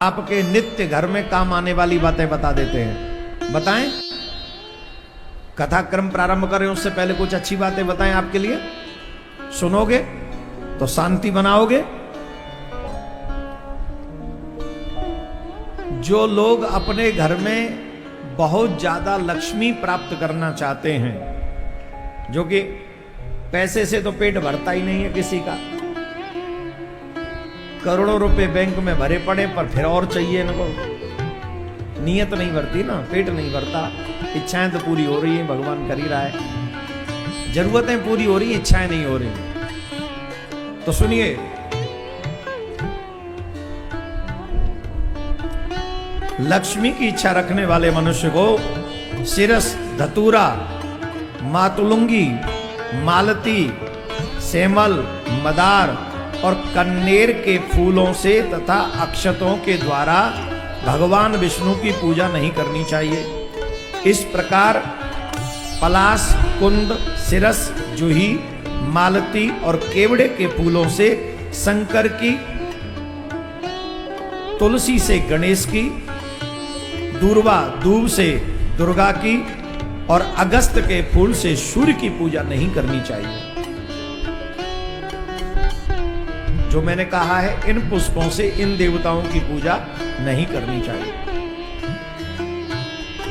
आपके नित्य घर में काम आने वाली बातें बता देते हैं। बताएं, कथा क्रम प्रारंभ करें उससे पहले कुछ अच्छी बातें बताएं आपके लिए। सुनोगे तो शांति बनाओगे। जो लोग अपने घर में बहुत ज्यादा लक्ष्मी प्राप्त करना चाहते हैं, जो कि पैसे से तो पेट भरता ही नहीं है किसी का, करोड़ों रुपए बैंक में भरे पड़े पर फिर और चाहिए इनको, नीयत नहीं भरती ना, पेट नहीं भरता। इच्छाएं तो पूरी हो रही हैं, भगवान कर ही रहा है, जरूरतें पूरी हो रही, इच्छाएं नहीं हो रही। तो सुनिए, लक्ष्मी की इच्छा रखने वाले मनुष्य को सिरस, धतूरा, मातुलुंगी, मालती, सेमल, मदार और कन्नेर के फूलों से तथा अक्षतों के द्वारा भगवान विष्णु की पूजा नहीं करनी चाहिए। इस प्रकार पलाश, कुंद, सिरस, जूही, मालती और केवड़े के फूलों से शंकर की, तुलसी से गणेश की, दूर्वा दूब से दुर्गा की और अगस्त के फूल से सूर्य की पूजा नहीं करनी चाहिए। जो मैंने कहा है, इन पुष्पों से इन देवताओं की पूजा नहीं करनी चाहिए।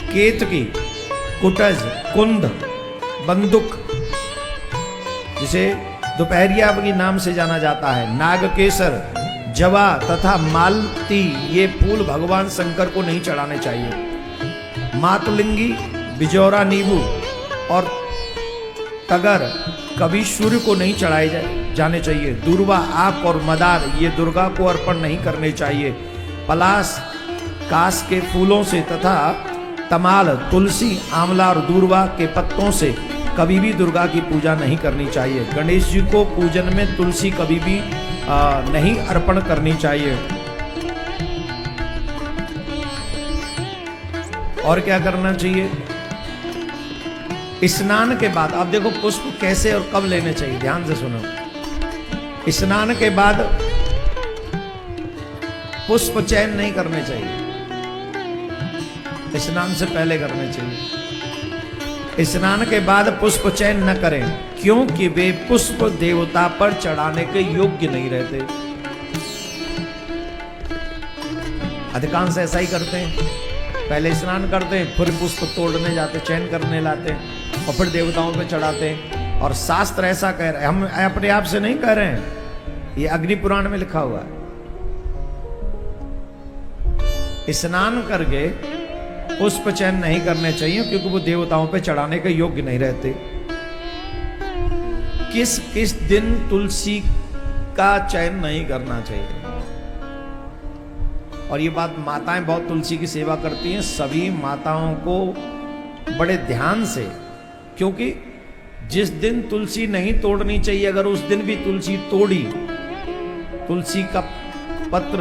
केतकी, कुटज, कुंद, बंदुक, जिसे दोपहरिया के नाम से जाना जाता है, नागकेसर, जवा तथा मालती, ये फूल भगवान शंकर को नहीं चढ़ाने चाहिए। मातुलिंगी, बिजौरा नींबू और तगर कभी सूर्य को नहीं चढ़ाए जाने चाहिए। दूर्वा, आक और मदार ये दुर्गा को अर्पण नहीं करने चाहिए। पलाश, कास के फूलों से तथा तमाल, तुलसी, आंवला और दूर्वा के पत्तों से कभी भी दुर्गा की पूजा नहीं करनी चाहिए। गणेश जी को पूजन में तुलसी कभी भी नहीं अर्पण करनी चाहिए। और क्या करना चाहिए? स्नान के बाद, आप देखो पुष्प कैसे और कब लेने चाहिए, ध्यान से सुनो। स्नान के बाद पुष्प चयन नहीं करने चाहिए, स्नान से पहले करने चाहिए। स्नान के बाद पुष्प चयन न करें, क्योंकि वे पुष्प देवता पर चढ़ाने के योग्य नहीं रहते। अधिकांश ऐसा ही करते हैं, पहले स्नान करते हैं, फिर पुष्प तोड़ने जाते, चयन करने लाते हैं और फिर देवताओं पे चढ़ाते हैं। और शास्त्र ऐसा कह रहे हैं, हम अपने आप से नहीं कह रहे हैं, ये अग्नि पुराण में लिखा हुआ है। स्नान करके पुष्प चयन नहीं करने चाहिए, क्योंकि वो देवताओं पे चढ़ाने के योग्य नहीं रहते। किस किस दिन तुलसी का चयन नहीं करना चाहिए, और ये बात माताएं बहुत तुलसी की सेवा करती हैं, सभी माताओं को बड़े ध्यान से, क्योंकि जिस दिन तुलसी नहीं तोड़नी चाहिए, अगर उस दिन भी तुलसी तोड़ी, तुलसी का पत्र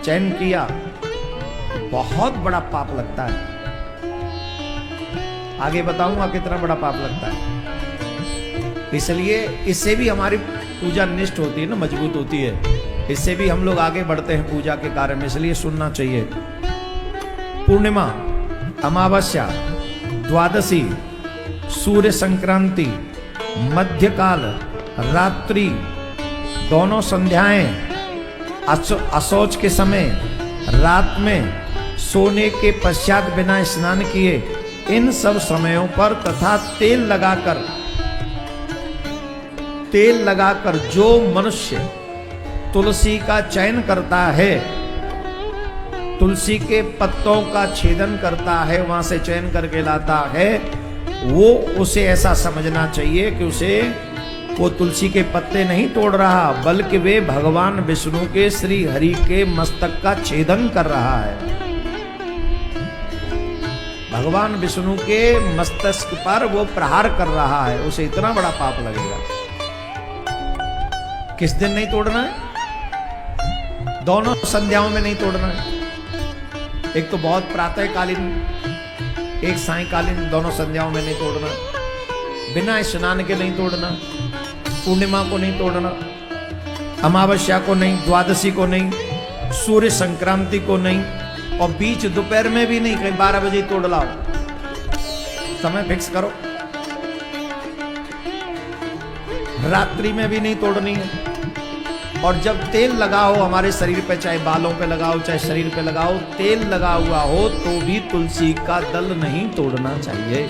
चयन किया, बहुत बड़ा पाप लगता है। आगे बताऊंगा कितना बड़ा पाप लगता है। इसलिए इससे भी हमारी पूजा निष्ठ होती है ना, मजबूत होती है, इससे भी हम लोग आगे बढ़ते हैं पूजा के कार्य में, इसलिए सुनना चाहिए। पूर्णिमा, अमावस्या, द्वादशी, सूर्य संक्रांति, मध्यकाल, रात्रि, दोनों संध्याएं, असौच के समय, रात में सोने के पश्चात बिना स्नान किए, इन सब समयों पर तथा तेल लगाकर जो मनुष्य तुलसी का चयन करता है, तुलसी के पत्तों का छेदन करता है, वहां से चयन करके लाता है, वो उसे ऐसा समझना चाहिए कि उसे वो तुलसी के पत्ते नहीं तोड़ रहा, बल्कि वे भगवान विष्णु के श्री हरि के मस्तक का छेदन कर रहा है। भगवान विष्णु के मस्तक पर वो प्रहार कर रहा है, उसे इतना बड़ा पाप लगेगा। किस दिन नहीं तोड़ना है? दोनों संध्याओं में नहीं तोड़ना है। एक तो बहुत प्रातःकालीन, एक सायकालीन, दोनों संध्याओं में नहीं तोड़ना। बिना स्नान के नहीं तोड़ना, पूर्णिमा को नहीं तोड़ना, अमावस्या को नहीं, द्वादशी को नहीं, सूर्य संक्रांति को नहीं, और बीच दोपहर में भी नहीं, कहीं 12 बजे तोड़ लाओ, समय फिक्स करो। रात्रि में भी नहीं तोड़नी है। और जब तेल लगाओ हमारे शरीर पे, चाहे बालों पे लगाओ चाहे शरीर पे लगाओ, तेल लगा हुआ हो तो भी तुलसी का दल नहीं तोड़ना चाहिए।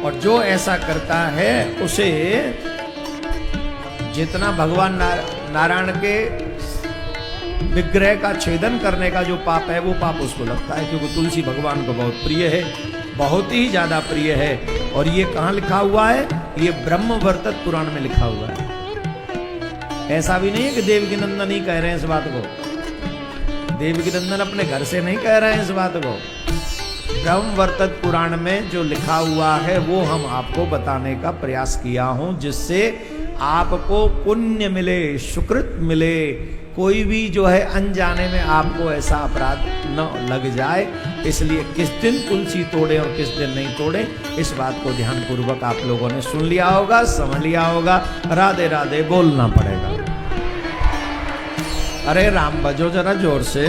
और जो ऐसा करता है उसे जितना भगवान नारायण के विग्रह का छेदन करने का जो पाप है वो पाप उसको लगता है, क्योंकि तुलसी भगवान को बहुत प्रिय है, बहुत ही ज्यादा प्रिय है। और ये कहाँ लिखा हुआ है? ये ब्रह्मवर्तत पुराण में लिखा हुआ है। ऐसा भी नहीं है कि देवकी नंदन ही कह रहे हैं इस बात को, देवकी नंदन अपने घर से नहीं कह रहे हैं इस बात को। ब्रह्मवर्तत पुराण में जो लिखा हुआ है वो हम आपको बताने का प्रयास किया हूं, जिससे आपको पुण्य मिले, सुकृत मिले, कोई भी जो है अनजाने में आपको ऐसा अपराध न लग जाए। इसलिए किस दिन तुलसी तोड़े और किस दिन नहीं तोड़े, इस बात को ध्यान पूर्वक आप लोगों ने सुन लिया होगा, समझ लिया होगा। राधे राधे बोलना पड़ेगा। अरे राम बजो जरा जोर से।